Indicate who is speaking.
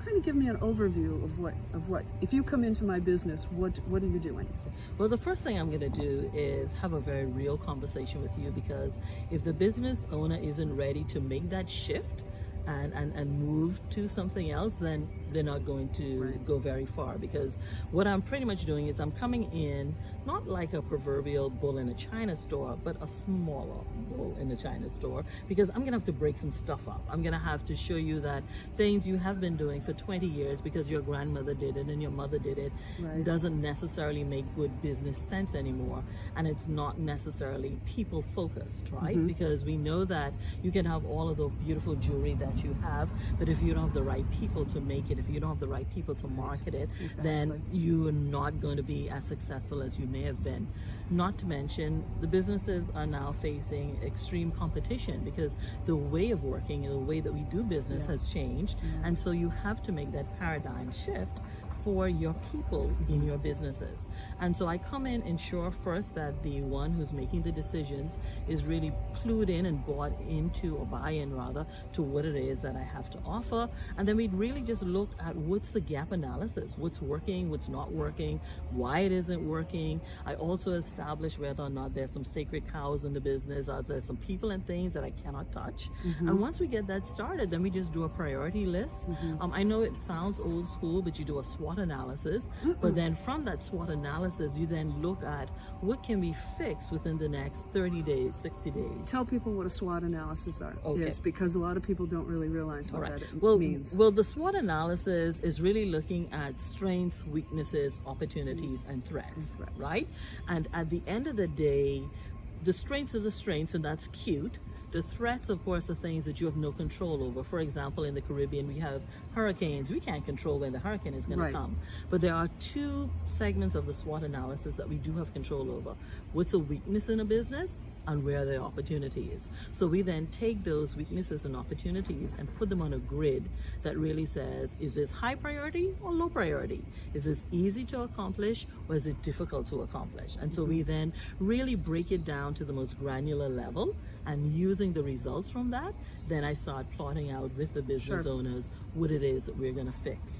Speaker 1: kind of give me an overview of what if you come into my business, what are you doing?
Speaker 2: Well, the first thing I'm going to do is have a very real conversation with you, because if the business owner isn't ready to make that shift and move to something else, then they're not going to go very far. Because what I'm pretty much doing is I'm coming in not like a proverbial bull in a china store, but a smaller bull in a china store, because I'm gonna have to break some stuff up. I'm gonna have to show you that things you have been doing for 20 years because your grandmother did it and your mother did it doesn't necessarily make good business sense anymore, and it's not necessarily people focused, right? Because we know that you can have all of the beautiful jewelry that you have, but if you don't have the right people to make it, if you don't have the right people to market it, then you're not going to be as successful as you may have been. Not to mention, the businesses are now facing extreme competition because the way of working and the way that we do business has changed, and so you have to make that paradigm shift for your people in your businesses. And so I come in, ensure first that the one who's making the decisions is really clued in and bought into, or buy-in rather, to what it is that I have to offer. And then we'd really just look at what's the gap analysis, what's working, what's not working, why it isn't working. I also establish whether or not there's some sacred cows in the business, or there's some people and things that I cannot touch. And once we get that started, then we just do a priority list. I know it sounds old school, but you do a SWOT analysis, but then from that SWOT analysis, you then look at what can be fixed within the next 30 days, 60 days.
Speaker 1: Tell people what a SWOT analysis is, because a lot of people don't really realize what that means.
Speaker 2: Well, the SWOT analysis is really looking at strengths, weaknesses, opportunities, and threats, right? And at the end of the day, the strengths are the strengths, and that's cute. The threats, of course, are things that you have no control over. For example, in the Caribbean, we have hurricanes. We can't control when the hurricane is going to come. But there are two segments of the SWOT analysis that we do have control over. What's a weakness in a business, and where the opportunity is. So we then take those weaknesses and opportunities and put them on a grid that really says, is this high priority or low priority? Is this easy to accomplish, or is it difficult to accomplish? And so we then really break it down to the most granular level, and using the results from that, then I start plotting out with the business owners what it is that we're going to fix.